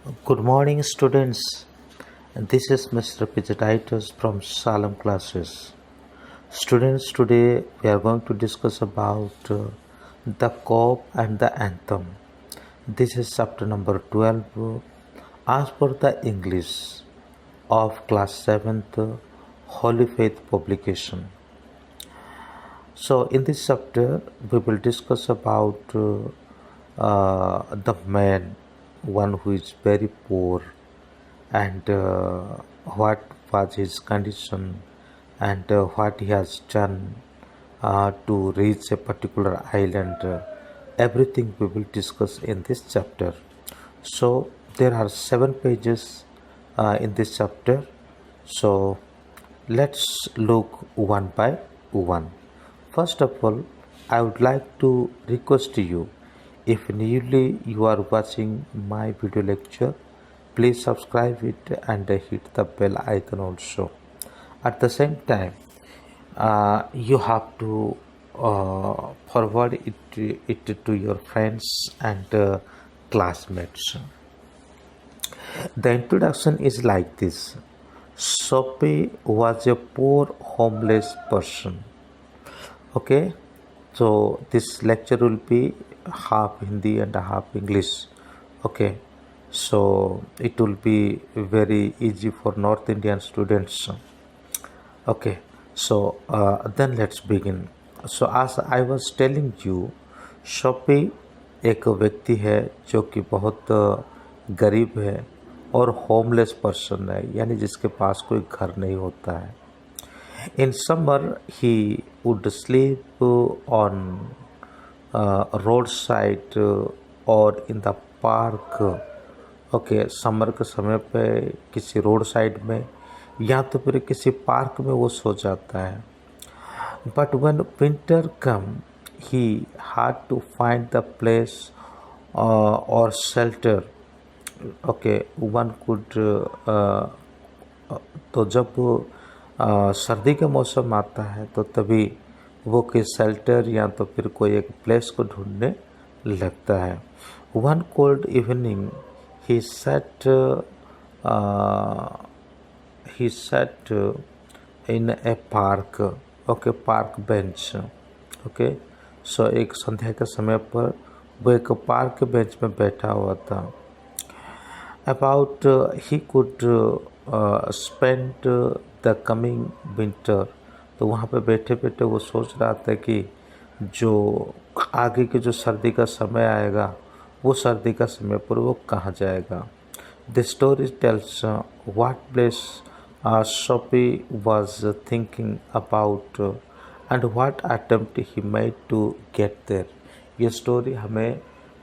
Good morning, students. This is Mr. Pijatitis from Salem classes. Students, today we are going to discuss about the COP and the anthem. This is chapter number 12 as per the English of class 7th Holy Faith publication. So, in this chapter, we will discuss about the man, one who is very poor, and what was his condition, and what he has done to reach a particular island. Everything we will discuss in this chapter. So, there are 7 pages in this chapter. So, let's look one by one. First of all, I would like to request you, if newly you are watching my video lecture, please subscribe it and hit the bell icon also. At the same time, you have to forward it to your friends and classmates. The introduction is like this. Sophie was a poor homeless person. Okay, so this lecture will be half Hindi and half English. Okay, so it will be very easy for North Indian students. Okay, so then let's begin. So as I was telling you, Soapy एक व्यक्ति है जो कि बहुत गरीब है और homeless person है, यानी जिसके पास कोई घर नहीं होता है. In summer, he would sleep on roadside or in the park. Okay, summer के समय पे किसी रोड साइड में या तो फिर किसी पार्क में वो सो जाता है. But when winter come he had to find the place और शेल्टर. ओके, वन कुड तो जब सर्दी का मौसम आता है तो तभी वो कोई शेल्टर या तो फिर कोई एक प्लेस को ढूंढने लगता है. One cold evening he sat in a park. Okay, park bench. Okay, so एक संध्या के समय पर वो एक पार्क के बेंच में बैठा हुआ था. About he could spend the coming winter. तो वहाँ पे बैठे बैठे वो सोच रहा था कि जो आगे के जो सर्दी का समय आएगा वो सर्दी का समय पर वो कहाँ जाएगा. The story tells what place Soapy was thinking about and what attempt he made to get there. ये स्टोरी हमें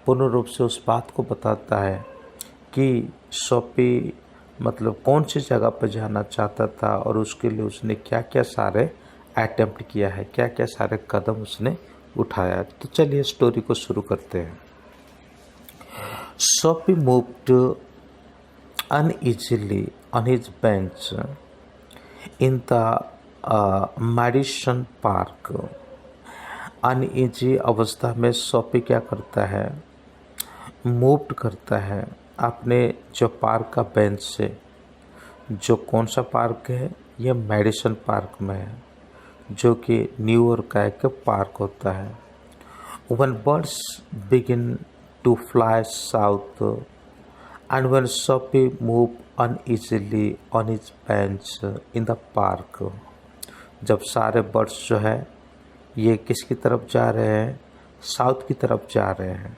पूर्ण रूप से उस बात को बताता है कि शॉपी मतलब कौन सी जगह पर जाना चाहता था और उसके लिए उसने क्या क्या सारे अटेम्प्ट किया है, क्या क्या सारे कदम उसने उठाया. तो चलिए स्टोरी को शुरू करते हैं. Soapy moved uneasily on his bench in the Madison park. Uneasy अवस्था में शॉपी क्या करता है, मूव्ड करता है अपने जो पार्क का बेंच से. जो कौन सा पार्क है, ये मेडिसन पार्क में है, जो कि न्यूयॉर्क का एक पार्क होता है. When birds begin to fly south and when Sophie moved uneasily on his bench in the park. जब सारे बर्ड्स जो है ये किसकी तरफ जा रहे हैं, साउथ की तरफ जा रहे हैं.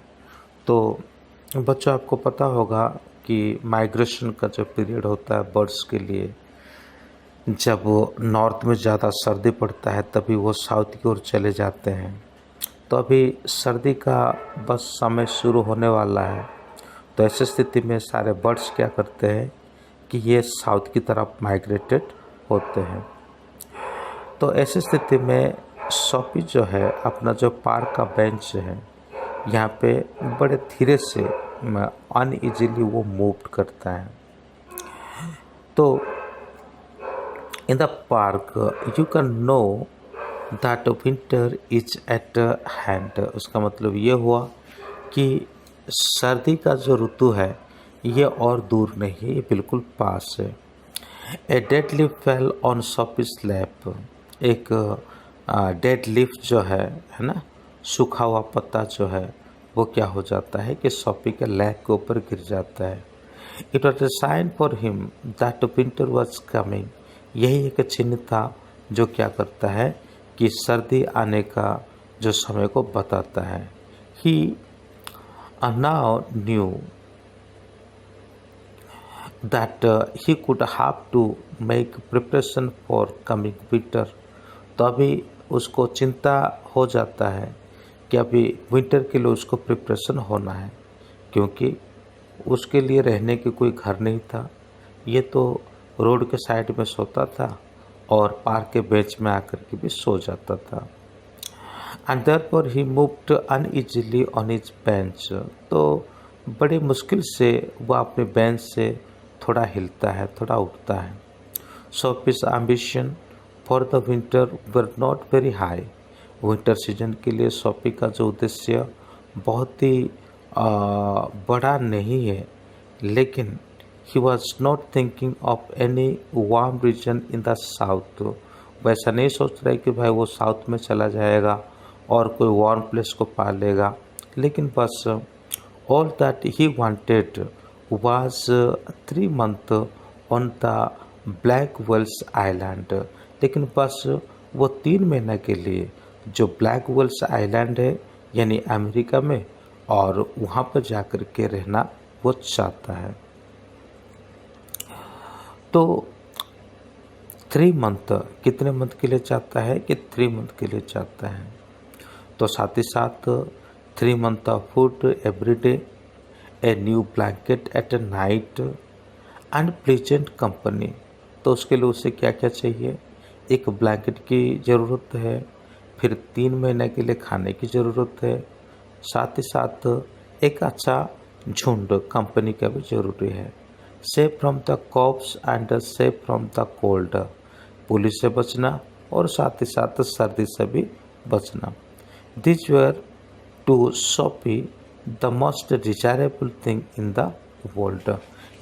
तो बच्चों आपको पता होगा कि माइग्रेशन का जो पीरियड होता है बर्ड्स के लिए, जब नॉर्थ में ज़्यादा सर्दी पड़ता है तभी वो साउथ की ओर चले जाते हैं. तो अभी सर्दी का बस समय शुरू होने वाला है. तो ऐसी स्थिति में सारे बर्ड्स क्या करते हैं कि ये साउथ की तरफ माइग्रेटेड होते हैं. तो ऐसी स्थिति में शॉपी जो है अपना जो पार्क का बेंच है यहाँ पे बड़े धीरे से अनइजीली वो मूव करता है. तो in the park you can know that winter is eight hand. उसका मतलब ये हुआ कि सर्दी का जो ऋतु है ये और दूर नहीं है, ये बिल्कुल पास है। A dead leaf fell on Soapy's lap. एक डेड लीफ जो है ना, सूखा हुआ पत्ता जो है वो क्या हो जाता है कि सॉपी के लैप के ऊपर गिर जाता है। It was a sign for him that winter was coming. यही एक चिन्ह था जो क्या करता है कि सर्दी आने का जो समय को बताता है। He now knew that he could have to make preparation for coming winter। तो अभी उसको चिंता हो जाता है कि अभी विंटर के लिए उसको प्रिपरेशन होना है, क्योंकि उसके लिए रहने की कोई घर नहीं था। ये तो रोड के साइड में सोता था और पार्क के बेंच में आकर के भी सो जाता था। And therefore he moved uneasily on his bench. तो बड़ी मुश्किल से वह अपने बेंच से थोड़ा हिलता है, थोड़ा उठता है। Sophie's ambition for the winter were not very high. Winter season के लिए सोफी का जो उद्देश्य बहुत ही बड़ा नहीं है, लेकिन he was not thinking of any warm region in the south. वैसा नहीं सोच रहे कि भाई वो साउथ में चला जाएगा और कोई वार्म प्लेस को पा लेगा, लेकिन बस all that he wanted was 3 month on the Blackwell's island. लेकिन बस वो 3 महीने के लिए जो ब्लैक वेल्स आइलैंड है यानी अमेरिका में, और वहाँ पर जाकर के रहना वो चाहता है। तो 3 मंथ, कितने मंथ के लिए चाहता है कि 3 मंथ के लिए चाहता है। तो साथ ही साथ 3 month of food every day, a new blanket at a night and pleasant company. तो उसके लिए उसे क्या क्या चाहिए? एक ब्लैंकेट की ज़रूरत है, फिर 3 महीने के लिए खाने की ज़रूरत है, साथ ही साथ एक अच्छा झुंड कंपनी का भी ज़रूरी है। Safe from the cops and safe from the cold. Police से बचना और साथ ही साथ सर्दी से भी बचना। This were to Sophie the most desirable thing in the world.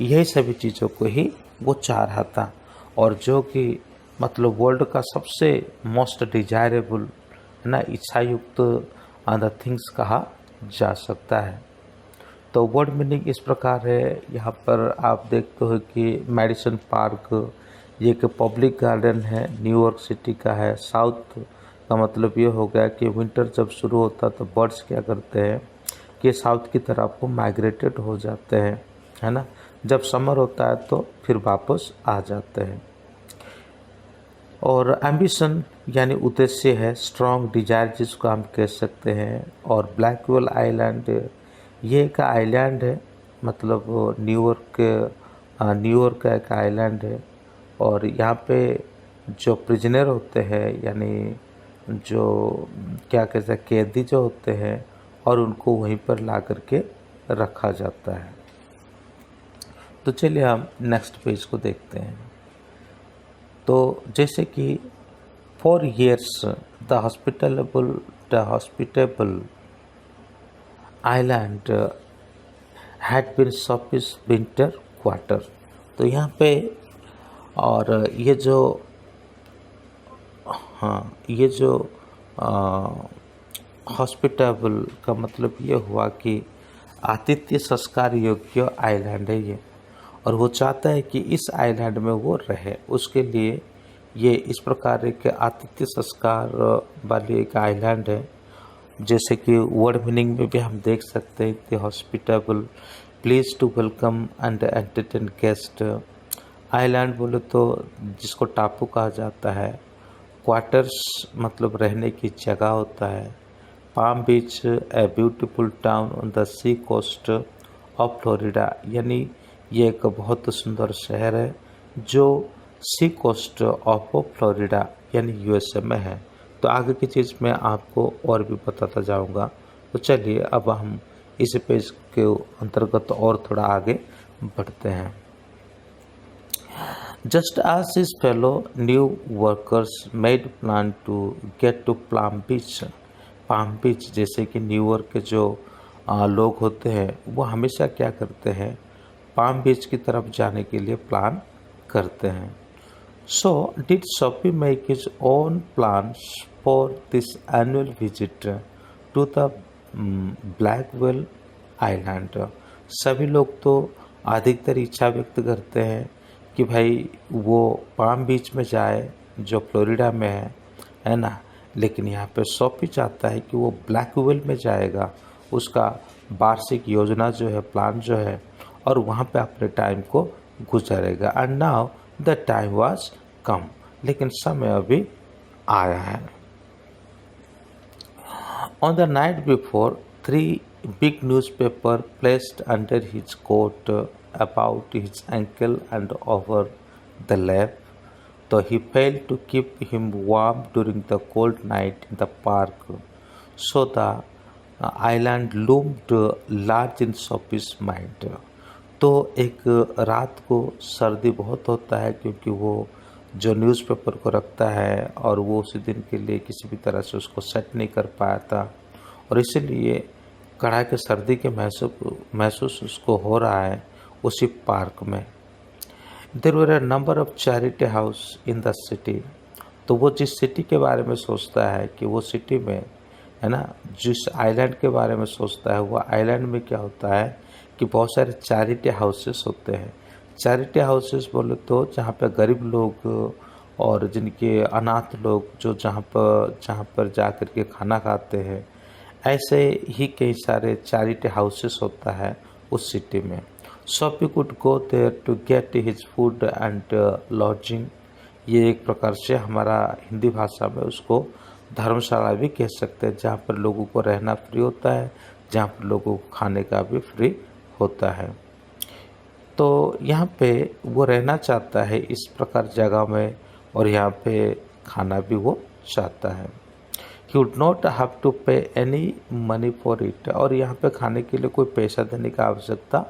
यही सभी चीज़ों को ही वो चाह रहा था, और जो कि मतलब वर्ल्ड का सबसे मोस्ट डिजायरेबल है ना, इच्छायुक्त द थिंग्स कहा जा सकता है। तो वर्ड मीनिंग इस प्रकार है। यहाँ पर आप देखते हो कि मेडिसन पार्क ये एक पब्लिक गार्डन है, न्यूयॉर्क सिटी का है। साउथ का मतलब ये हो गया कि विंटर जब शुरू होता है तो बर्ड्स क्या करते हैं कि साउथ की तरफ वो माइग्रेटेड हो जाते हैं, है ना। जब समर होता है तो फिर वापस आ जाते हैं। और एम्बिशन यानी उद्देश्य है, स्ट्रॉन्ग डिजायर जिसको हम कह सकते हैं। और ब्लैकवेल आइलैंड ये एक आइलैंड है, मतलब न्यूयॉर्क का एक आइलैंड है। और यहाँ पे जो प्रिजनर होते हैं यानी जो क्या कहते हैं कैदी जो होते हैं, और उनको वहीं पर ला करके रखा जाता है। तो चलिए हम नेक्स्ट पेज को देखते हैं। तो जैसे कि 4 years the hospitable island had been Soapy's winter quarter. तो यहाँ पे और ये जो हॉस्पिटेबल का मतलब ये हुआ कि आतिथ्य संस्कार योग्य आइलैंड है ये, और वो चाहता है कि इस आइलैंड में वो रहे। उसके लिए ये इस प्रकार के आतिथ्य संस्कार वाली एक आइलैंड है। जैसे कि वर्ड मीनिंग में भी हम देख सकते हैं कि hospitable, please to welcome and entertain guest. Island बोले तो जिसको टापू कहा जाता है। क्वार्टर्स मतलब रहने की जगह होता है। Palm Beach a beautiful town on the sea coast of Florida, यानी ये एक बहुत सुंदर शहर है जो सी कोस्ट ऑफ फ्लोरिडा यानी यूएसए में है। तो आगे की चीज़ मैं आपको और भी बताता जाऊंगा। तो चलिए अब हम इस पेज के अंतर्गत और थोड़ा आगे बढ़ते हैं। Just as his fellow new workers made plan to get to Palm Beach, जैसे कि न्यूयॉर्क के जो लोग होते हैं वो हमेशा क्या करते हैं, पाम बीच की तरफ जाने के लिए प्लान करते हैं। So did Sophie make his own plans for this annual visit to the Blackwell island. सभी लोग तो अधिकतर इच्छा व्यक्त करते हैं कि भाई वो पाम बीच में जाए जो फ्लोरिडा में है ना। लेकिन यहाँ पे सोफी चाहता है कि वो ब्लैकवेल में जाएगा, उसका वार्षिक योजना जो है, प्लान जो है, और वहाँ पे अपने टाइम को गुजारेगा। And now the time was come, लेकिन समय अभी आया है। On the night before, 3 big newspapers placed under his coat about his ankle and over the lap, though he failed to keep him warm during the cold night in the park. So the island loomed large in Sophie's mind. तो एक रात को सर्दी बहुत होता है क्योंकि वो जो न्यूज़पेपर को रखता है और वो उसी दिन के लिए किसी भी तरह से उसको सेट नहीं कर पाया था, और इसीलिए कड़ाके सर्दी के महसूस उसको हो रहा है उसी पार्क में। There were a number of charity house in the city. तो वो जिस सिटी के बारे में सोचता है कि वो सिटी में है ना, जिस आइलैंड के बारे में सोचता है वो आइलैंड में क्या होता है कि बहुत सारे चैरिटी हाउसेस होते हैं। चैरिटी हाउसेस बोले तो जहाँ पे गरीब लोग और जिनके अनाथ लोग जो जहाँ पर जा कर के खाना खाते हैं, ऐसे ही कई सारे चैरिटी हाउसेस होता है उस सिटी में। Sophie could go there to get his food and lodging. ये एक प्रकार से हमारा हिंदी भाषा में उसको धर्मशाला भी कह सकते हैं, जहाँ पर लोगों को रहना फ्री होता है, जहाँ पर लोगों को खाने का भी फ्री होता है। तो यहाँ पे वो रहना चाहता है इस प्रकार जगह में, और यहाँ पे खाना भी वो चाहता है। He would not have to pay any money for it। और यहाँ पे खाने के लिए कोई पैसा देने की आवश्यकता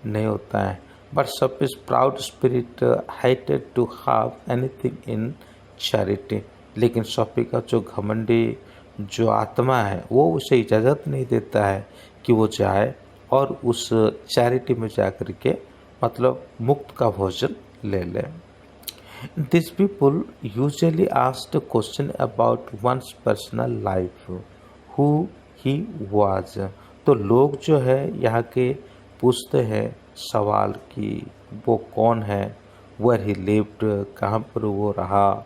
नहीं होता है। But Sophie's proud spirit hated to have anything in charity। लेकिन सोफी का जो घमंडी जो आत्मा है वो उसे इजाज़त नहीं देता है कि वो जाए और उस चैरिटी में जा कर के मतलब मुफ्त का भोजन ले ले। These people usually asked a question about one's personal life, who he was। तो लोग जो है यहाँ के पूछते हैं सवाल कि वो कौन है, where he lived, कहाँ पर वो रहा,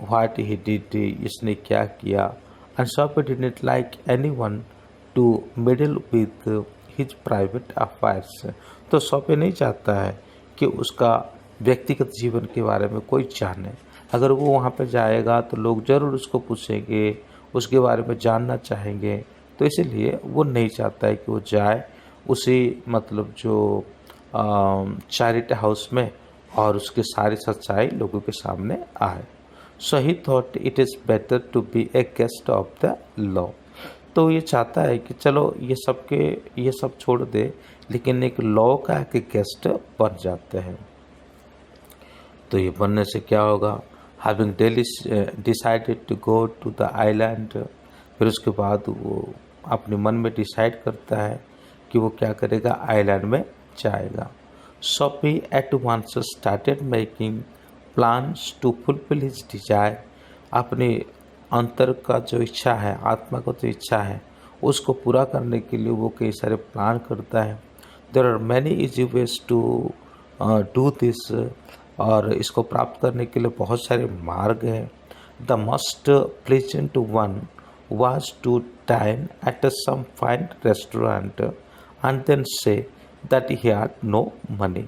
what he did, इसने क्या किया। And Sophie didn't like anyone to meddle with his private affairs। तो सोफी नहीं चाहता है कि उसका व्यक्तिगत जीवन के बारे में कोई जाने। अगर वो वहाँ पर जाएगा तो लोग ज़रूर उसको पूछेंगे, उसके बारे में जानना चाहेंगे। तो इसीलिए वो नहीं चाहता है कि वो जाए उसी मतलब जो चैरिटी हाउस में और उसकी सारी सच्चाई लोगों के सामने आए। So he thought it is better to be a guest of the law. तो ये चाहता है कि चलो ये सब छोड़ दे, लेकिन एक लॉ का के गेस्ट बन जाते हैं। तो ये बनने से क्या होगा, having decided to go to the island, फिर उसके बाद वो अपने मन में डिसाइड करता है कि वो क्या करेगा, आइलैंड में जाएगा। Sophie at once started making plans to fulfil his desire. अपने अंतर का जो इच्छा है, आत्मा का जो इच्छा है, उसको पूरा करने के लिए वो कई सारे प्लान करता है। There are many easy ways to do this. और इसको प्राप्त करने के लिए बहुत सारे मार्ग हैं। The most pleasant one was to dine at some fine restaurant and then say that he had no money.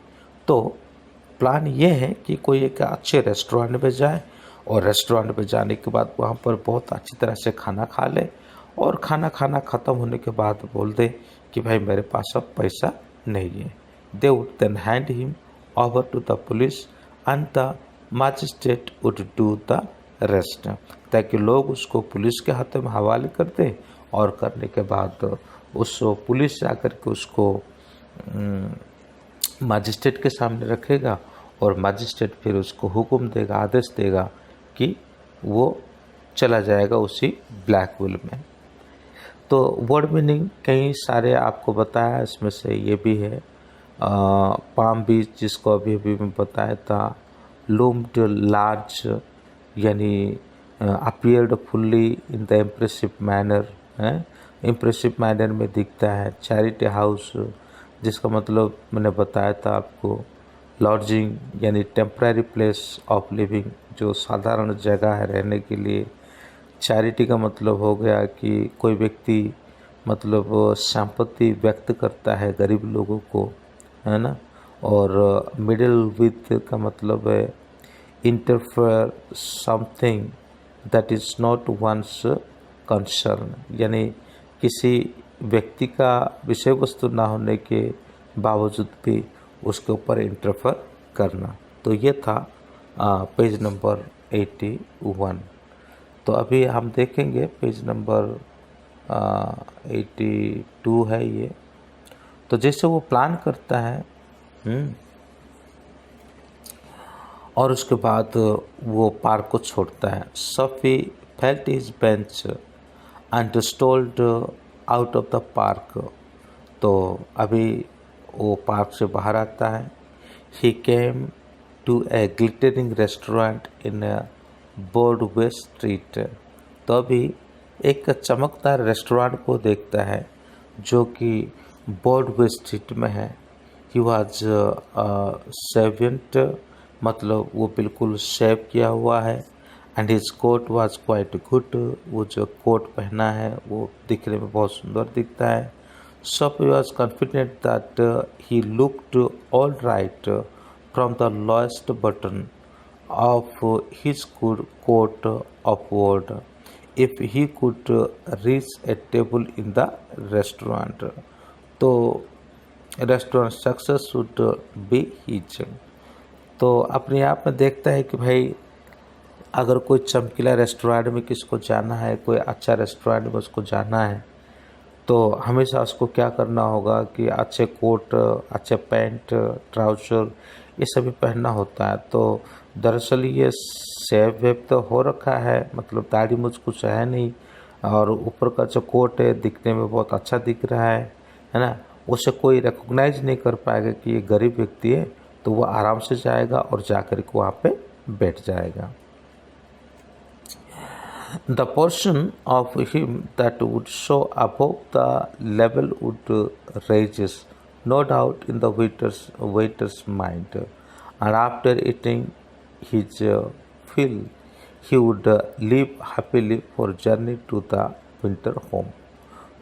तो प्लान ये है कि कोई एक अच्छे रेस्टोरेंट में जाए और रेस्टोरेंट में जाने के बाद वहाँ पर बहुत अच्छी तरह से खाना खा ले, और खाना ख़त्म होने के बाद बोल दे कि भाई मेरे पास अब पैसा नहीं है। They would then hand him over to the police and the magistrate would do the rest. ताकि लोग उसको पुलिस के हाथों में हवाले कर दें, और करने के बाद उस पुलिस आकर के उसको मजिस्ट्रेट के सामने रखेगा, और मजिस्ट्रेट फिर उसको हुक्म देगा, आदेश देगा कि वो चला जाएगा उसी ब्लैकवेल में। तो वर्ड मीनिंग कई सारे आपको बताया, इसमें से ये भी है पाम बीच जिसको अभी अभी मैं बताया था, लूम्ड लार्ज यानी appeared fully in the impressive manner है, इम्प्रेसिव मैनर में दिखता है। चैरिटी हाउस जिसका मतलब मैंने बताया था आपको, लॉजिंग यानी टेम्पररी प्लेस ऑफ लिविंग, जो साधारण जगह है रहने के लिए। चैरिटी का मतलब हो गया कि कोई व्यक्ति मतलब संपत्ति व्यक्त करता है गरीब लोगों को, है ना। और मिडिल विथ का मतलब है interfere something that is not one's concern, यानी किसी व्यक्ति का विषय वस्तु ना होने के बावजूद भी उसके ऊपर इंटरफेयर करना। तो ये था पेज नंबर 81। तो अभी हम देखेंगे पेज नंबर 82 है ये। तो जैसे वो प्लान करता है और उसके बाद वो पार्क को छोड़ता है। Soapy felt his bench and stoled out of the park. तो अभी वो पार्क से बाहर आता है। He came to a glittering restaurant in Broadway street. तो अभी एक चमकदार रेस्टोरेंट को देखता है जो कि ब्रॉडवे स्ट्रीट में है। ही वॉज सेवेंट, मतलब वो बिल्कुल शेव किया हुआ है। And his coat was quite good, वो जो कोट पहना है वो दिखने में बहुत सुंदर दिखता है। So he was confident that he looked all right from the lowest button of his coat upward if he could reach a table in the restaurant. तो restaurant success would be his. तो अपने आप में देखता है कि भाई अगर कोई चमकीला रेस्टोरेंट में किसको जाना है, कोई अच्छा रेस्टोरेंट में उसको जाना है, तो हमेशा उसको क्या करना होगा कि अच्छे कोट, अच्छे पैंट, ट्राउज़र ये सभी पहनना होता है। तो दरअसल ये सेव वेब तो हो रखा है, मतलब दाढ़ी मुझ कुछ है नहीं, और ऊपर का जो कोट है दिखने में बहुत अच्छा दिख रहा है ना। उसे कोई रिकॉग्नाइज नहीं कर पाएगा कि ये गरीब व्यक्ति है, तो वो आराम से जाएगा और जाकर के वहाँ पे बैठ जाएगा। The portion of him that would show above the level would raises, no doubt, in the waiter's mind, and after eating his fill, he would leave happily for journey to the winter home.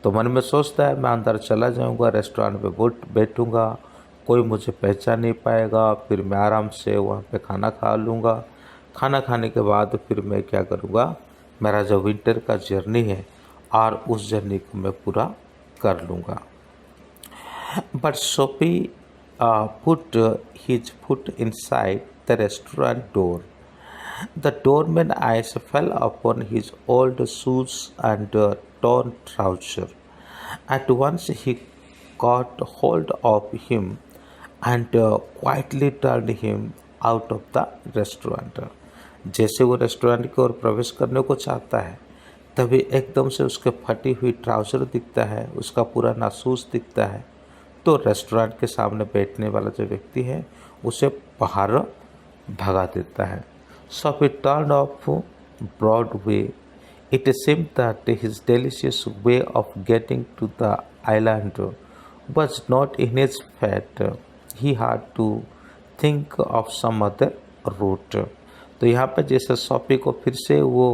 तो मन में सोचता है मैं अंदर चला जाऊंगा, restaurant पे बैठूंगा, कोई मुझे पहचान नहीं पाएगा, फिर मैं आराम से वहाँ पे खाना खा लूँगा। खाना खाने के बाद फिर मैं क्या करूँगा, मेरा जो विंटर का जर्नी है और उस जर्नी को मैं पूरा कर लूँगा। But Sophie put his foot inside the restaurant door. The doorman eyes fail upon his old shoes and torn trouser. At once he caught hold of him and quietly turned him out of the restaurant. जैसे वो restaurant की ओर प्रवेश करने को चाहता है, तभी एकदम से उसके फटी हुई ट्राउज़र दिखता है, उसका पूरा नासूस दिखता है। तो रेस्टोरेंट के सामने बैठने वाला जो व्यक्ति है उसे बाहर भगा देता है। So he turn off Broadway. It seemed that his delicious way of getting to the island was not in his fate. He had to think of some other route. तो यहाँ पर जैसे सोफी को फिर से वो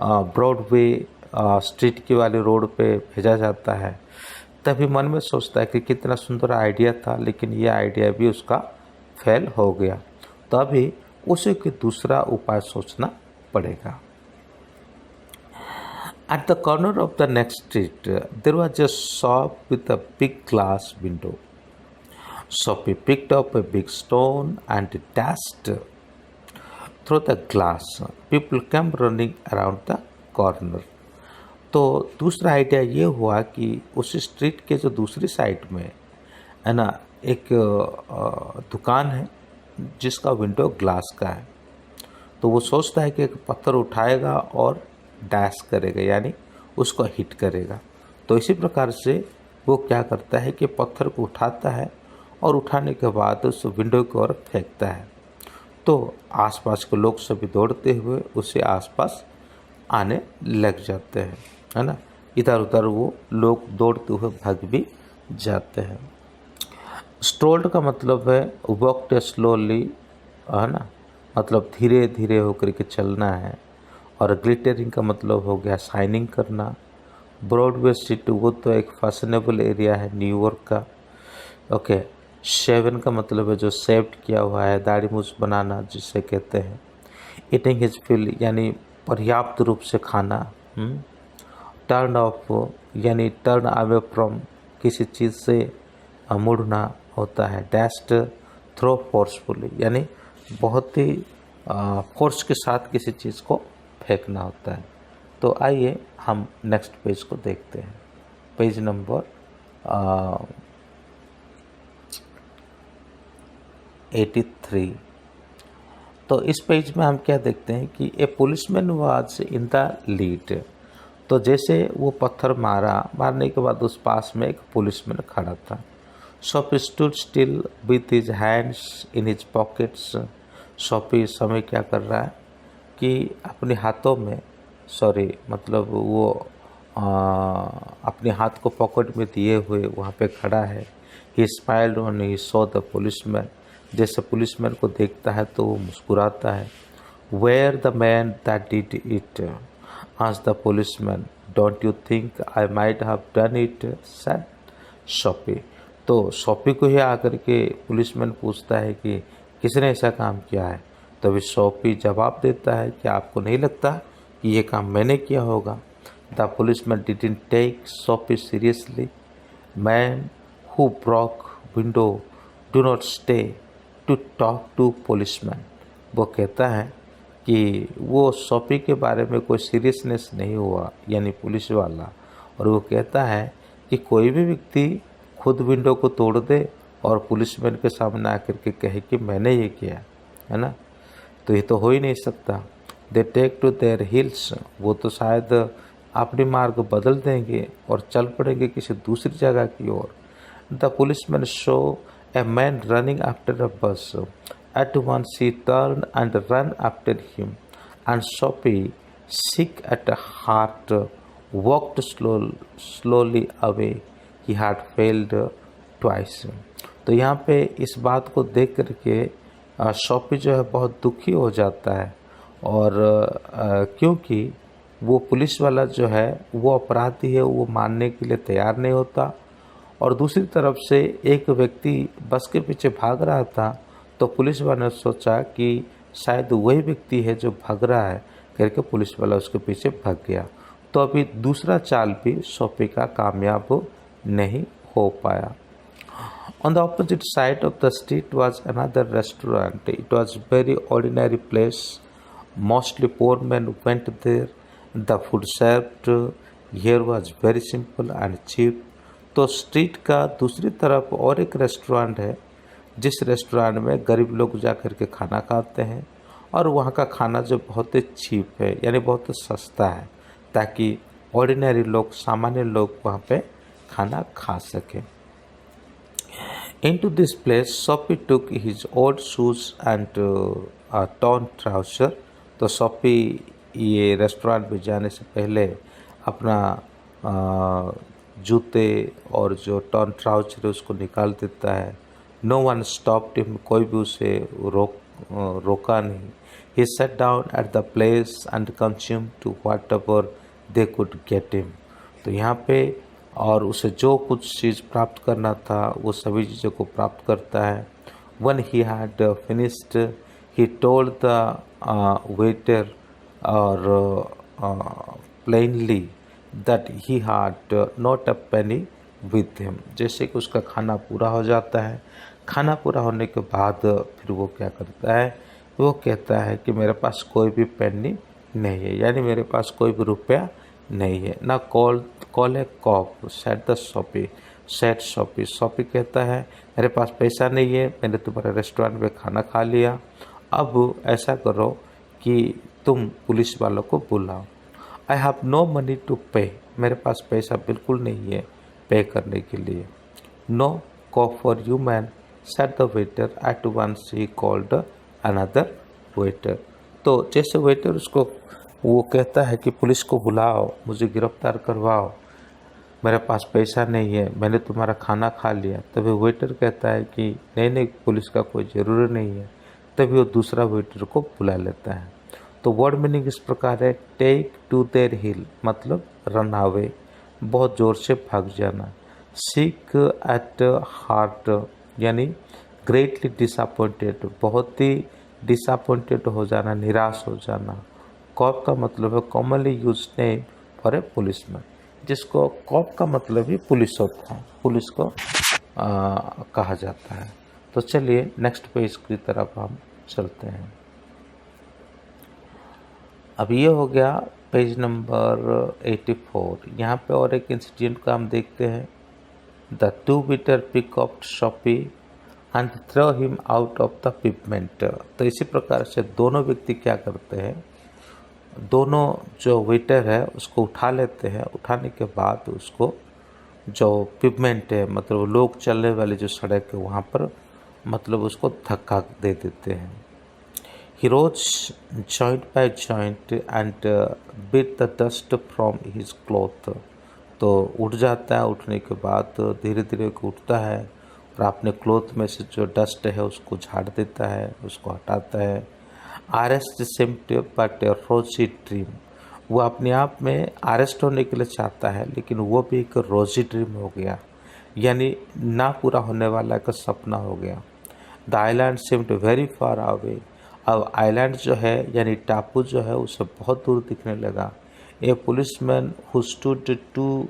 ब्रॉडवे स्ट्रीट की वाली रोड पे भेजा जाता है, तभी मन में सोचता है कि कितना सुंदर आइडिया था, लेकिन ये आइडिया भी उसका फेल हो गया। तभी उसे कि दूसरा उपाय सोचना पड़ेगा। At the corner of the next street, there was a shop with a big glass window. Sophie picked up a big stone and dashed through the glass. People came running around the corner. तो दूसरा idea ये हुआ कि उस street के जो दूसरी side में है ना, एक दुकान है जिसका विंडो ग्लास का है। तो वो सोचता है कि एक पत्थर उठाएगा और डैश करेगा, यानी उसको हिट करेगा। तो इसी प्रकार से वो क्या करता है कि पत्थर को उठाता है और उठाने के बाद उस विंडो की ओर फेंकता है। तो आसपास के लोग सभी दौड़ते हुए उससे आसपास आने लग जाते हैं, है ना। इधर उधर वो लोग दौड़ते हुए भाग भी जाते हैं। स्ट्रोल्ड का मतलब है वॉकड स्लोली, है ना, मतलब धीरे धीरे होकर के चलना है। और ग्लिटरिंग का मतलब हो गया शाइनिंग करना। ब्रॉडवे स्ट्रीट वो तो एक फैशनेबल एरिया है न्यूयॉर्क का। ओके। शेवन का मतलब है जो शेव्ड किया हुआ है, दाढ़ी मूछ बनाना जिसे कहते हैं। ईटिंग हिज फिल यानी पर्याप्त रूप से खाना। टर्न ऑफ यानी टर्न अवे फ्रॉम किसी चीज़ से मुड़ना होता है। डैश्ड थ्रो फोर्सफुली यानी बहुत ही फोर्स के साथ किसी चीज़ को फेंकना होता है। तो आइए हम नेक्स्ट पेज को देखते हैं। Page number 83। तो इस पेज में हम क्या देखते हैं कि ए policeman was in the lead. तो जैसे वो पत्थर मारने के बाद उस पास में एक पुलिसमैन खड़ा था। Sophie stood still with his hands in his pockets. Sophie इस समय क्या कर रहा है कि अपने हाथों में मतलब वो अपने हाथ को पॉकेट में दिए हुए वहाँ पे खड़ा है। He smiled when he saw the policeman. जैसे पुलिसमैन को देखता है तो वो मुस्कुराता है। Where the man that did it asked the policeman. Don't you think I might have done it said Sophie. तो सोफी को ही आकर के पुलिसमैन पूछता है कि किसने ऐसा काम किया है। तभी सोफी जवाब देता है कि आपको नहीं लगता कि ये काम मैंने किया होगा। The policeman didn't take Sophie seriously. Man who broke window do not stay to talk to policeman. वो कहता है कि वो सोफी के बारे में कोई सीरियसनेस नहीं हुआ यानी पुलिस वाला। और वो कहता है कि कोई भी व्यक्ति खुद विंडो को तोड़ दे और पुलिसमैन के सामने आकर के कहे कि मैंने ये किया, है ना, तो ये तो हो ही नहीं सकता। They take to their heels. वो तो शायद अपनी मार्ग बदल देंगे और चल पड़ेंगे किसी दूसरी जगह की ओर। The policeman show a man running after a bus. At once he turn and run after him and Soapy sick at heart walked slowly away. He had failed twice. तो यहाँ पे इस बात को देख करके सोफी जो है बहुत दुखी हो जाता है। और क्योंकि वो पुलिस वाला जो है वो अपराधी है, वो मानने के लिए तैयार नहीं होता। और दूसरी तरफ से एक व्यक्ति बस के पीछे भाग रहा था, तो पुलिस वाले ने सोचा कि शायद वही व्यक्ति है जो भाग रहा है करके पुलिस वाला उसके पीछे भाग गया। तो अभी दूसरा चाल भी सोफी का कामयाब नहीं हो पाया। On the opposite side of the street was another restaurant. It was very ordinary place. Mostly poor men went there. The food served here was very simple and cheap. तो स्ट्रीट का दूसरी तरफ और एक रेस्टोरेंट है, जिस restaurant में गरीब लोग जा कर के खाना खाते हैं। और वहाँ का खाना जो बहुत ही चीप है यानी बहुत सस्ता है, ताकि ऑर्डिनरी लोग, सामान्य लोग वहाँ पे खाना खा सकें। Into this place, Sophie took his old shoes and a torn trouser. तो सोफी ये रेस्टोरेंट में जाने से पहले अपना जूते और जो टॉर्न ट्राउजर है उसको निकाल देता है। No one stopped him. कोई भी उसे रोका नहीं। He sat down at the place and consumed to whatever they could get him. तो यहाँ पे और उसे जो कुछ चीज़ प्राप्त करना था वो सभी चीज़ों को प्राप्त करता है। When he had finished, he told the waiter or plainly that he had not a penny with him. जैसे कि उसका खाना पूरा हो जाता है, खाना पूरा होने के बाद फिर वो क्या करता है, वो कहता है कि मेरे पास कोई भी पेनी नहीं है, यानी मेरे पास कोई भी रुपया नहीं है। ना call a cop said the Sophie. Sophie कहता है मेरे पास पैसा नहीं है, मैंने तुम्हारे रेस्टोरेंट में खाना खा लिया, अब ऐसा करो कि तुम पुलिस वालों को बुलाओ। I have no money to pay. मेरे पास पैसा बिल्कुल नहीं है पे करने के लिए। No cop for you man. said the waiter. At once he called another waiter. तो जैसे वेटर उसको वो कहता है कि पुलिस को बुलाओ, मुझे गिरफ्तार करवाओ, मेरे पास पैसा नहीं है, मैंने तुम्हारा खाना खा लिया। तभी वेटर कहता है कि नहीं नहीं, पुलिस का कोई ज़रूरी नहीं है। तभी वो दूसरा वेटर को बुला लेता है। तो वर्ड मीनिंग इस प्रकार है, टेक टू देयर हिल मतलब रन अवे, बहुत ज़ोर से भाग जाना। सीक एट हार्ट यानी ग्रेटली डिसअपॉइंटेड, बहुत ही डिसअपॉइंटेड हो जाना, निराश हो जाना। कॉप का मतलब है commonly use name for a policeman, जिसको कॉप का मतलब ही पुलिस होता है, पुलिस को कहा जाता है। तो चलिए नेक्स्ट पेज की तरफ हम चलते हैं। अब ये हो गया पेज नंबर 84। यहाँ पे और एक इंसिडेंट का हम देखते हैं। The two waiter pick up Soapy and throw him out of the pavement. तो इसी प्रकार से दोनों व्यक्ति क्या करते हैं, दोनों जो वेटर है उसको उठा लेते हैं। उठाने के बाद उसको जो पिपमेंट है मतलब लोग चलने वाली जो सड़क है वहाँ पर मतलब उसको धक्का दे देते हैं। He rose joint by joint and beat the dust from his cloth। तो उठ जाता है, उठने के बाद धीरे धीरे उठता है और अपने क्लोथ में से जो डस्ट है उसको झाड़ देता है, उसको हटाता है। अरेस्ट सिम्प्ट बट रोजी ड्रीम, वो अपने आप में अरेस्ट होने के लिए चाहता है लेकिन वो भी एक रोजी ड्रीम हो गया, यानी ना पूरा होने वाला एक सपना हो गया। The island seemed very far away, अब आइलैंड जो है यानी टापू जो है उसे बहुत दूर दिखने लगा। ए policeman who stood to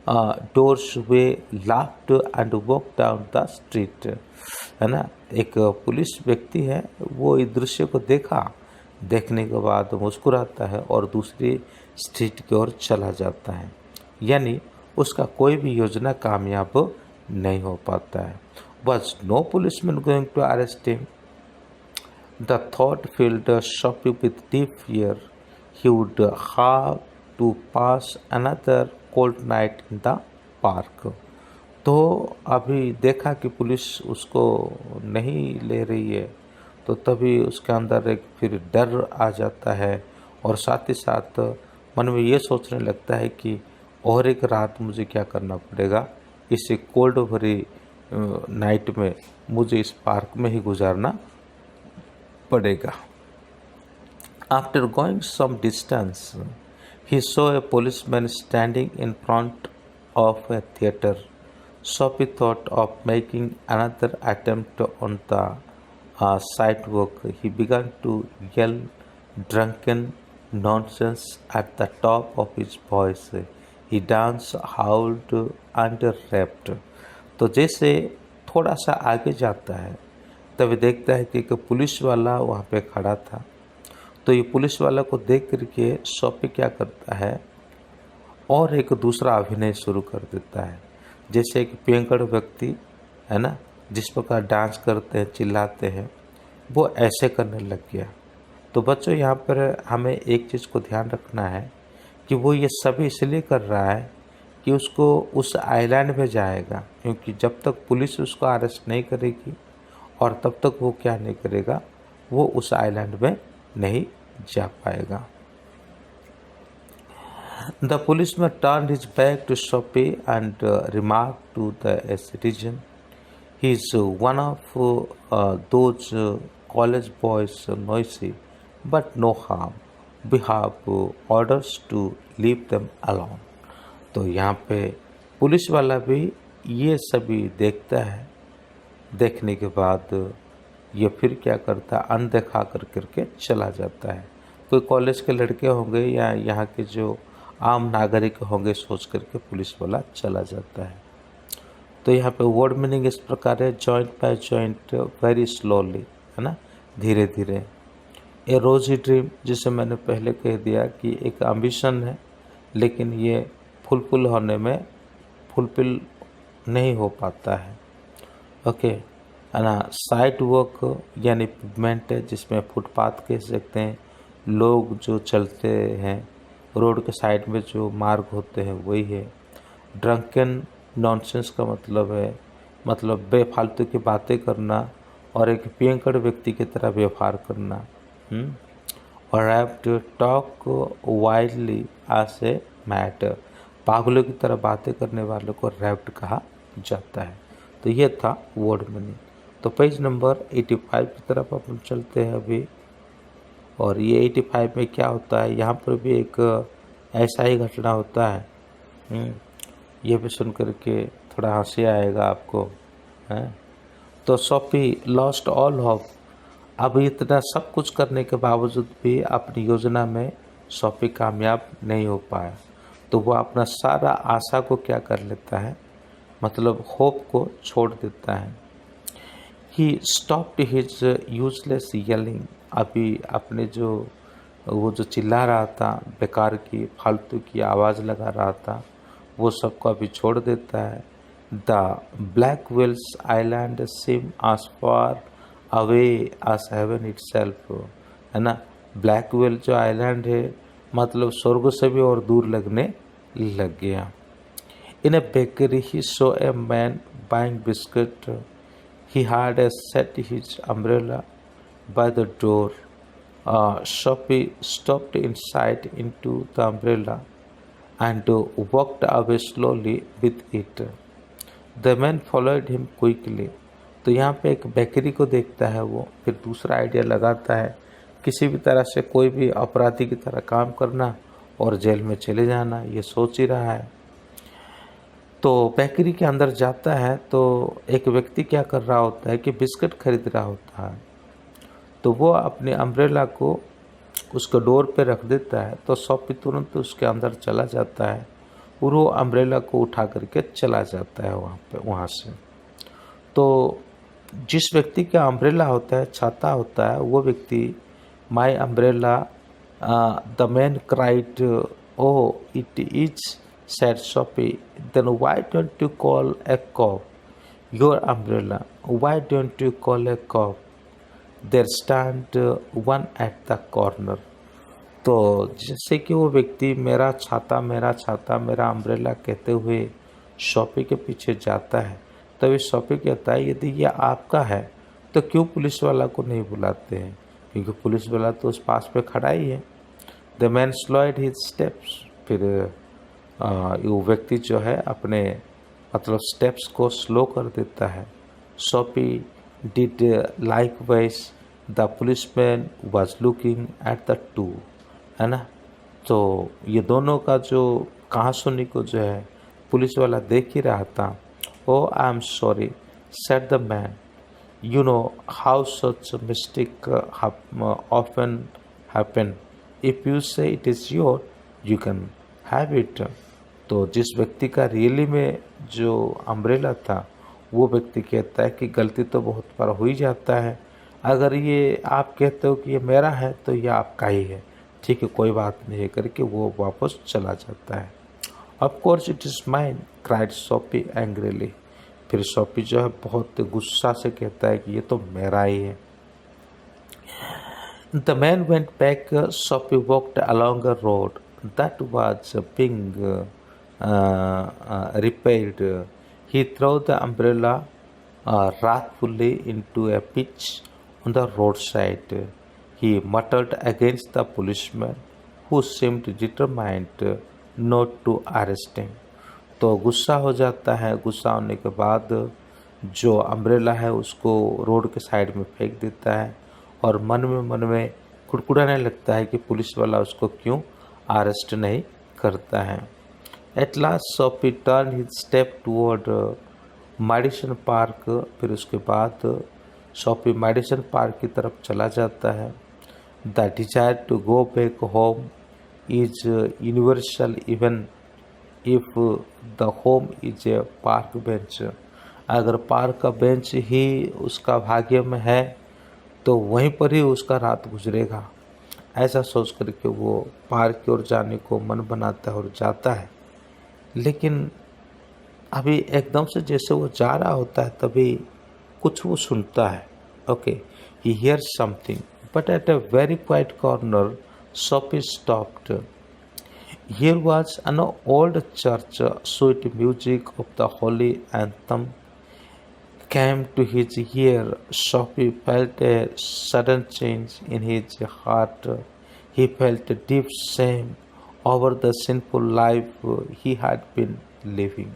doors way laughed and walk down the street, है ना। एक पुलिस व्यक्ति है, वो इस दृश्य को देखा, देखने के बाद मुस्कुराता है और दूसरी स्ट्रीट की ओर चला जाता है, यानी उसका कोई भी योजना कामयाब नहीं हो पाता है। बस no policeman going to arrest him. The thought filled Sophie with deep fear. He would have to pass another cold night in the park। तो अभी देखा कि पुलिस उसको नहीं ले रही है, तो तभी उसके अंदर एक फिर डर आ जाता है और साथ ही साथ मन में ये सोचने लगता है कि और एक रात मुझे क्या करना पड़ेगा, इसी कोल्ड भरी नाइट में मुझे इस पार्क में ही गुजारना पड़ेगा। After going some distance, he saw a policeman standing in front of a theatre. Sophie thought of making another attempt on the sidewalk. He began to yell drunken nonsense at the top of his voice. He danced, howled and rapped। तो जैसे थोड़ा सा आगे जाता है तभी देखता है कि एक पुलिस वाला वहाँ पे खड़ा था। तो ये पुलिस वाला को देख करके सोफी क्या करता है और एक दूसरा अभिनय शुरू कर देता है। जैसे एक पेंगड़ व्यक्ति है ना, जिस प्रकार डांस करते हैं, चिल्लाते हैं, वो ऐसे करने लग गया। तो बच्चों यहाँ पर हमें एक चीज़ को ध्यान रखना है कि वो ये सभी इसलिए कर रहा है कि उसको उस आइलैंड में जाएगा, क्योंकि जब तक पुलिस उसको अरेस्ट नहीं करेगी और तब तक वो क्या नहीं करेगा, वो उस आइलैंड में नहीं जा पाएगा। The policeman turned his back to Sophie and remark to the citizen, he is one of those college boys noisy but no harm, we have orders to leave them alone. तो यहाँ पे police वाला भी ये सभी देखता है, देखने के बाद ये फिर क्या करता है, अनदेखा कर करके चला जाता है। कोई कॉलेज के लड़के होंगे या यहाँ के जो आम नागरिक होंगे सोच करके पुलिस वाला चला जाता है। तो यहाँ पे वर्ड मीनिंग इस प्रकार है, joint by joint very slowly, है ना, धीरे धीरे। ए रोजी ड्रीम, जिसे मैंने पहले कह दिया कि एक एम्बिशन है लेकिन ये फुलफिल होने में फुलफिल नहीं हो पाता है। ओके, है ना। साइड वॉक यानी पिवमेंट है, जिसमें फुटपाथ कह सकते हैं, लोग जो चलते हैं रोड के साइड में जो मार्ग होते हैं वही है। ड्रंकन नॉनसेंस का मतलब है मतलब बेफालतू की बातें करना और एक पियंकड़ व्यक्ति की तरह व्यवहार करना। और rapt talk widely as a matter, पागलों की तरह बातें करने वालों को रैप्ट कहा जाता है। तो ये था वर्ड मीनिंग। तो पेज नंबर 85 की तरफ अपन चलते हैं अभी। और ये 85 में क्या होता है, यहाँ पर भी एक ऐसा ही घटना होता है। ये भी सुन करके थोड़ा हंसी आएगा आपको, है। तो सोफी लॉस्ट ऑल होप, अब इतना सब कुछ करने के बावजूद भी अपनी योजना में सोफी कामयाब नहीं हो पाया। तो वो अपना सारा आशा को क्या कर लेता है, मतलब होप को छोड़ देता है। He stopped his useless yelling, अभी अपने वो जो चिल्ला रहा था, बेकार की फालतू की आवाज़ लगा रहा था, वो सबको अभी छोड़ देता है। The Blackwell's island seem as far away as heaven itself, है ना। ब्लैक वेल जो आइलैंड है, मतलब स्वर्ग से भी और दूर लगने लग गया। In a bakery he saw a man buying biscuit, he had set his umbrella by the door. Sophie stepped inside into the umbrella and walked away slowly with it. The man followed him quickly. तो यहाँ पे एक bakery को देखता है वो, फिर दूसरा आइडिया लगाता है किसी भी तरह से कोई भी अपराधी की तरह काम करना और जेल में चले जाना, ये सोच ही रहा है। तो बेकरी के अंदर जाता है तो एक व्यक्ति क्या कर रहा होता है कि बिस्किट खरीद रहा होता है। तो वो अपने अम्ब्रेला को उसके डोर पे रख देता है। तो सोफी तुरंत उसके अंदर चला जाता है और वो अम्ब्रेला को उठा करके चला जाता है वहाँ से। तो जिस व्यक्ति का अम्ब्रेला होता है, छाता होता है, वो व्यक्ति my umbrella, the man cried, oh it is, said Sophie. Then why don't you call a cop? Your umbrella. Why don't you call a cop? There stand one at the corner. तो जैसे कि वो व्यक्ति मेरा छाता मेरा umbrella कहते हुए शॉपी के पीछे जाता है, तभी शॉपी कहता है यदि ये आपका है तो क्यों पुलिस वाला को नहीं बुलाते हैं, क्योंकि पुलिस वाला तो उस पास पे खड़ा ही है। The man slowed his steps, फिर वो व्यक्ति जो है अपने मतलब स्टेप्स को स्लो कर देता है। Sophie did like wise, the policeman was looking at the two, है ना। तो ये दोनों का जो कहासुनी को जो है पुलिस वाला देख ही रहा था। Oh I am sorry said the man, you know how such mistake often happen, if you say it is your you can have it. तो जिस व्यक्ति का रियली में जो अम्ब्रेला था, वो व्यक्ति कहता है कि गलती तो बहुत बार हो ही जाता है, अगर ये आप कहते हो कि ये मेरा है तो ये आपका ही है, ठीक है कोई बात नहीं है करके वो वापस चला जाता है। Of course it is mine, cried Sophie angrily, फिर सोफी जो है बहुत गुस्सा से कहता है कि ये तो मेरा ही है। The man went back, Sophie walked along a road that was being repaired. He threw the umbrella wrathfully into a pitch on the roadside. He muttered against the policeman who seemed determined not to arrest him. तो गुस्सा हो जाता है, गुस्सा होने के बाद जो अम्ब्रेला है उसको रोड के साइड में फेंक देता है और मन में कुड़कुड़ाने लगता है कि पुलिस वाला उसको क्यों अरेस्ट नहीं करता है। At last Sophie turn his step toward Madison Park, फिर उसके बाद सोफी मेडिसन पार्क की तरफ चला जाता है। The desire to go back home is universal even if the home is a park bench, अगर पार्क का बेंच ही उसका भाग्य में है तो वहीं पर ही उसका रात गुजरेगा। ऐसा सोच करके वो पार्क की ओर जाने को मन बनाता है और जाता है, लेकिन अभी एकदम से जैसे वो जा रहा होता है तभी कुछ वो सुनता है। Okay, he hears something but at a very quite corner Sophie stopped. Here was an old church, sweet music of the Holi anthem came to his ear, Sophie felt a sudden change in his heart. He felt a deep shame over the sinful life he had been living.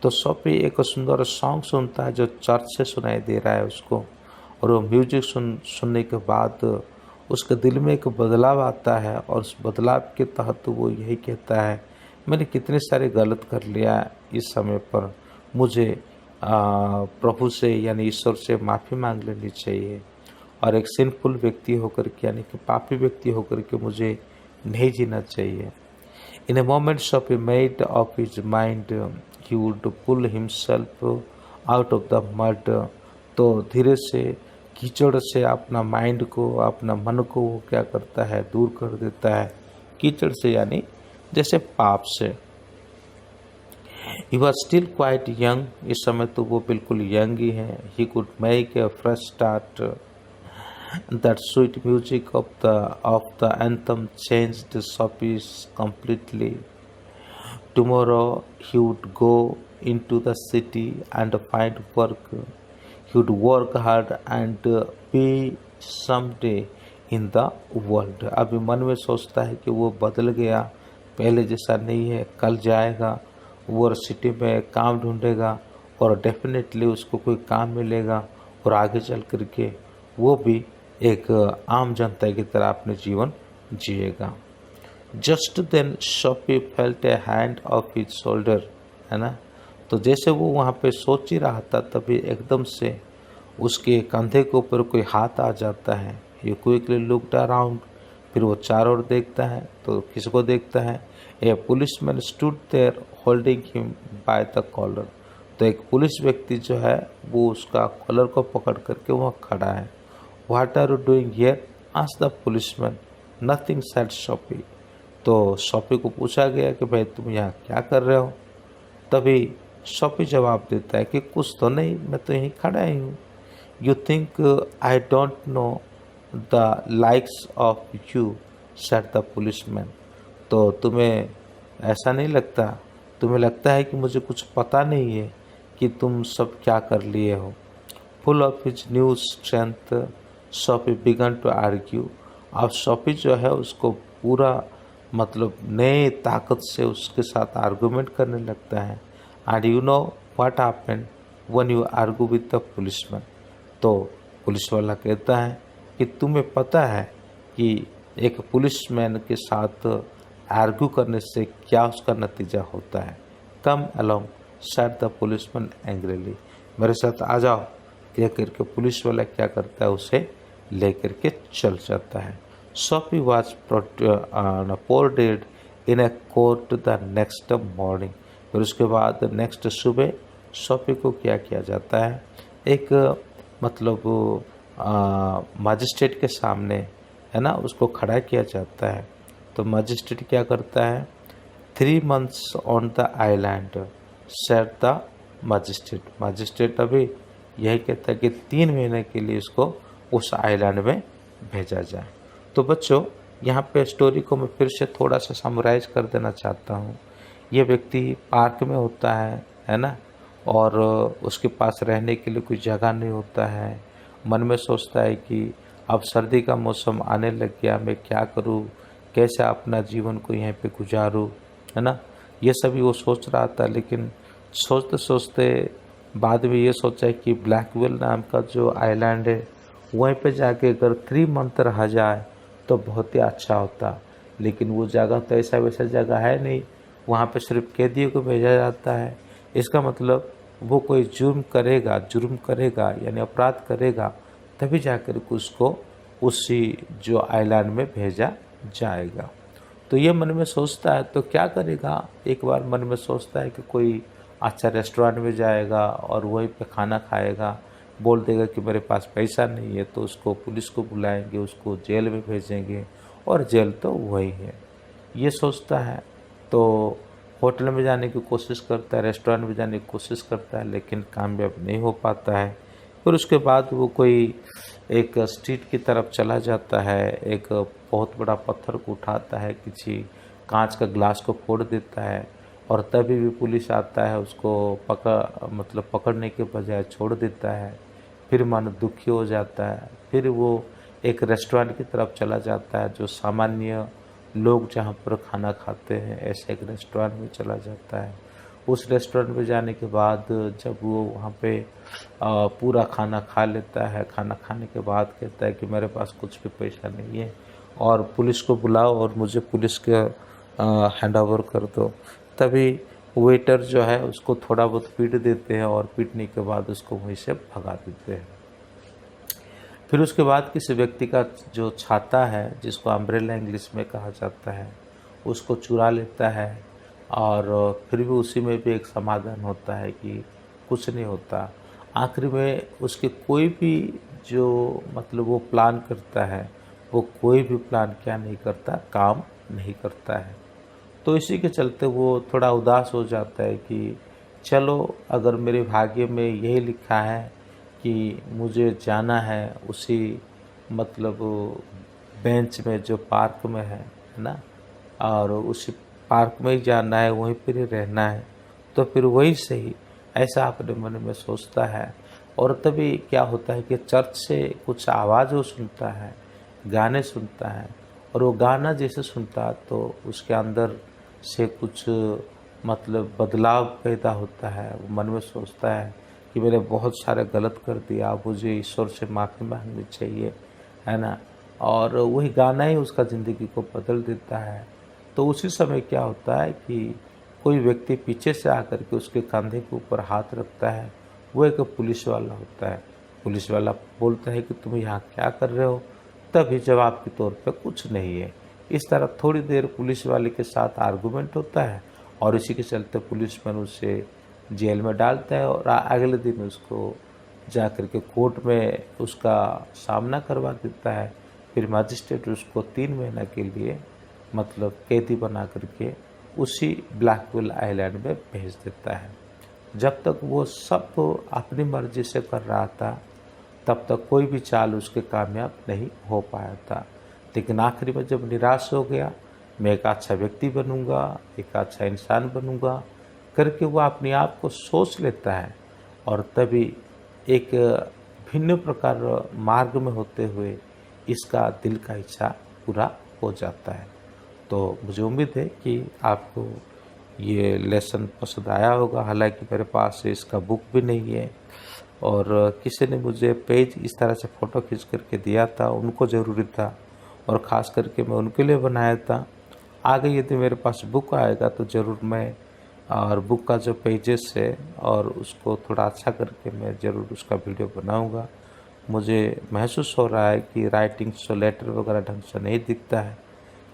तो Sophie एक सुंदर song सुनता है जो church से सुनाई दे रहा है उसको, और वो म्यूजिक सुनने के बाद उसके दिल में एक बदलाव आता है, और उस बदलाव के तहत वो यही कहता है, मैंने कितने सारे गलत कर लिया इस समय पर, मुझे प्रभु से यानी ईश्वर से माफ़ी मांग लेनी चाहिए, और एक सिंफुल व्यक्ति होकर के यानी कि पापी व्यक्ति होकर के मुझे नहीं जीना चाहिए। In a moment of a made of his mind he would pull himself out of the mud. तो धीरे से कीचड़ से अपना माइंड को, अपना मन को वो क्या करता है, दूर कर देता है। कीचड़ से यानी जैसे पाप से। He was still quite young, इस समय तो वो बिल्कुल यंग ही है। He could make a fresh start. That sweet music of the anthem changed Sophie completely. Tomorrow he would go into the city and find work. He would work hard and be someday in the world. अभी मन में सोचता है कि वो बदल गया, पहले जैसा नहीं है, कल जाएगा वो सिटी में काम ढूंढेगा और डेफिनेटली उसको कोई काम मिलेगा, और आगे चल कर के वो भी एक आम जनता की तरह अपने जीवन जिएगा। Just then Sophie felt a hand of his shoulder, है ना। तो जैसे वो वहाँ पे सोच ही रहा था, तभी एकदम से उसके कंधे के ऊपर कोई हाथ आ जाता है। ये क्विकली लुक्ड अराउंड, फिर वो चारों ओर देखता है, तो किसको देखता है? A policeman stood there holding him by the collar. तो एक पुलिस व्यक्ति जो है वो उसका कॉलर को पकड़ करके वहाँ खड़ा है। What are you doing here? Asked the policeman. Nothing said Sophie। तो Sophie को पूछा गया कि भाई तुम यहाँ क्या कर रहे हो? तभी Sophie जवाब देता है कि कुछ तो नहीं, मैं तो यहीं खड़ा ही हूँ। You think I don't know the likes of you, said the policeman. तो तुम्हें ऐसा नहीं लगता, तुम्हें लगता है कि मुझे कुछ पता नहीं है कि तुम सब क्या कर लिए हो। Full of his new strength Sophie began to argue. अब Sophie जो है उसको पूरा मतलब नए ताकत से उसके साथ आर्गूमेंट करने लगता है। And you know what happened when you argue with the policeman. तो पुलिस वाला कहता है कि तुम्हें पता है कि एक पुलिसमैन के साथ आर्ग्यू करने से क्या उसका नतीजा होता है। Come along, said the policeman angrily. मेरे साथ आ जाओ, कह करके पुलिस वाला क्या करता है, उसे ले करके चल जाता है। Sophie was portrayed in a court the next morning। फिर उसके बाद नेक्स्ट सुबह Sophie को क्या किया जाता है, एक मतलब मजिस्ट्रेट के सामने, है ना, उसको खड़ा किया जाता है। तो मजिस्ट्रेट क्या करता है? 3 months on the island, said the magistrate. Magistrate अभी यही कहता है कि 3 महीने के लिए इसको उस आइलैंड में भेजा जाए। तो बच्चों, यहाँ पे स्टोरी को मैं फिर से थोड़ा सा समराइज कर देना चाहता हूँ। ये व्यक्ति पार्क में होता है ना, और उसके पास रहने के लिए कोई जगह नहीं होता है। मन में सोचता है कि अब सर्दी का मौसम आने लग गया, मैं क्या करूँ, कैसे अपना जीवन को यहाँ पे गुजारूँ, है ना। ये सभी वो सोच रहा था, लेकिन सोचते सोचते बाद में ये सोचा कि ब्लैकवेल नाम का जो आइलैंड है वहीं पे जाके अगर 3 मंथ रहा जाए तो बहुत ही अच्छा होता। लेकिन वो जगह तो ऐसा वैसा जगह है नहीं, वहाँ पे सिर्फ कैदियों को भेजा जाता है। इसका मतलब वो कोई जुर्म करेगा यानी अपराध करेगा, तभी जाकर के उसको उसी जो आइलैंड में भेजा जाएगा। तो ये मन में सोचता है, तो क्या करेगा? एक बार मन में सोचता है कि कोई अच्छा रेस्टोरेंट में जाएगा और वहीं पे खाना खाएगा। बोल देगा कि मेरे पास पैसा नहीं है, तो उसको पुलिस को बुलाएंगे, उसको जेल में भेजेंगे, और जेल तो वही है, ये सोचता है। तो होटल में जाने की कोशिश करता है, रेस्टोरेंट में जाने की कोशिश करता है, लेकिन कामयाब नहीं हो पाता है। फिर उसके बाद वो कोई एक स्ट्रीट की तरफ चला जाता है, एक बहुत बड़ा पत्थर को उठाता है, किसी कांच का ग्लास को फोड़ देता है, और तभी भी पुलिस आता है, उसको पकड़ने के बजाय छोड़ देता है। फिर मन दुखी हो जाता है, फिर वो एक रेस्टोरेंट की तरफ चला जाता है, जो सामान्य लोग जहाँ पर खाना खाते हैं ऐसे एक रेस्टोरेंट में चला जाता है। उस रेस्टोरेंट में जाने के बाद जब वो वहाँ पे पूरा खाना खा लेता है, खाना खाने के बाद कहता है कि मेरे पास कुछ भी पैसा नहीं है और पुलिस को बुलाओ और मुझे पुलिस के हैंड ओवर कर दो। तभी वेटर जो है उसको थोड़ा बहुत पीट देते हैं और पीटने के बाद उसको वहीं से भगा देते हैं। फिर उसके बाद किसी व्यक्ति का जो छाता है, जिसको अम्ब्रेला इंग्लिश में कहा जाता है, उसको चुरा लेता है और फिर भी उसी में भी एक समाधान होता है कि कुछ नहीं होता। आखिर में उसके कोई भी जो वो प्लान करता है, वो कोई भी प्लान क्या नहीं करता, काम नहीं करता है। तो इसी के चलते वो थोड़ा उदास हो जाता है कि चलो, अगर मेरे भाग्य में यही लिखा है कि मुझे जाना है उसी मतलब बेंच में जो पार्क में है ना, और उसी पार्क में ही जाना है, वहीं पर ही रहना है, तो फिर वही सही, ऐसा अपने मन में सोचता है। और तभी क्या होता है कि चर्च से कुछ आवाज़ वो सुनता है, गाने सुनता है, और वो गाना जैसे सुनता है तो उसके अंदर से कुछ बदलाव पैदा होता है। वो मन में सोचता है कि मैंने बहुत सारे गलत कर दिया, अब मुझे ईश्वर से माफ़ी मांगनी चाहिए, है ना। और वही गाना ही उसका ज़िंदगी को बदल देता है। तो उसी समय क्या होता है कि कोई व्यक्ति पीछे से आकर के उसके कंधे के ऊपर हाथ रखता है। वो एक पुलिस वाला होता है। पुलिस वाला बोलता है कि तुम यहाँ क्या कर रहे हो? तभी जवाब के तौर पे कुछ नहीं है। इस तरह थोड़ी देर पुलिस वाले के साथ आर्गूमेंट होता है और इसी के चलते पुलिसमैन उसे जेल में डालता है और अगले दिन उसको जा कर के कोर्ट में उसका सामना करवा देता है। फिर मजिस्ट्रेट उसको 3 महीना के लिए कैदी बना करके उसी ब्लैकविल आइलैंड में भेज देता है। जब तक वो सब अपनी मर्जी से कर रहा था, तब तक कोई भी चाल उसके कामयाब नहीं हो पाया था। लेकिन आखिरी में जब निराश हो गया, मैं एक अच्छा व्यक्ति बनूंगा, एक अच्छा इंसान बनूंगा करके वो अपने आप को सोच लेता है, और तभी एक भिन्न प्रकार मार्ग में होते हुए इसका दिल का इच्छा पूरा हो जाता है। तो मुझे उम्मीद है कि आपको ये लेसन पसंद आया होगा। हालांकि मेरे पास इसका बुक भी नहीं है, और किसी ने मुझे पेज इस तरह से फ़ोटो खींच करके दिया था, उनको ज़रूरी था और ख़ास करके मैं उनके लिए बनाया था। आगे यदि मेरे पास बुक आएगा तो ज़रूर मैं और बुक का जो पेजेस है और उसको थोड़ा अच्छा करके मैं ज़रूर उसका वीडियो बनाऊंगा। मुझे महसूस हो रहा है कि राइटिंग जो लेटर वगैरह ढंग से नहीं दिखता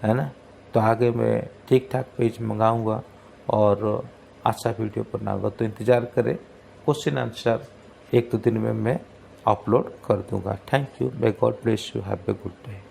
है ना। तो आगे मैं ठीक ठाक पेज मंगाऊंगा और अच्छा वीडियो बनाऊंगा। तो इंतज़ार करें, क्वेश्चन आंसर 1-2 दिन में मैं अपलोड कर दूंगा। Thank you, may God bless you, have a good day.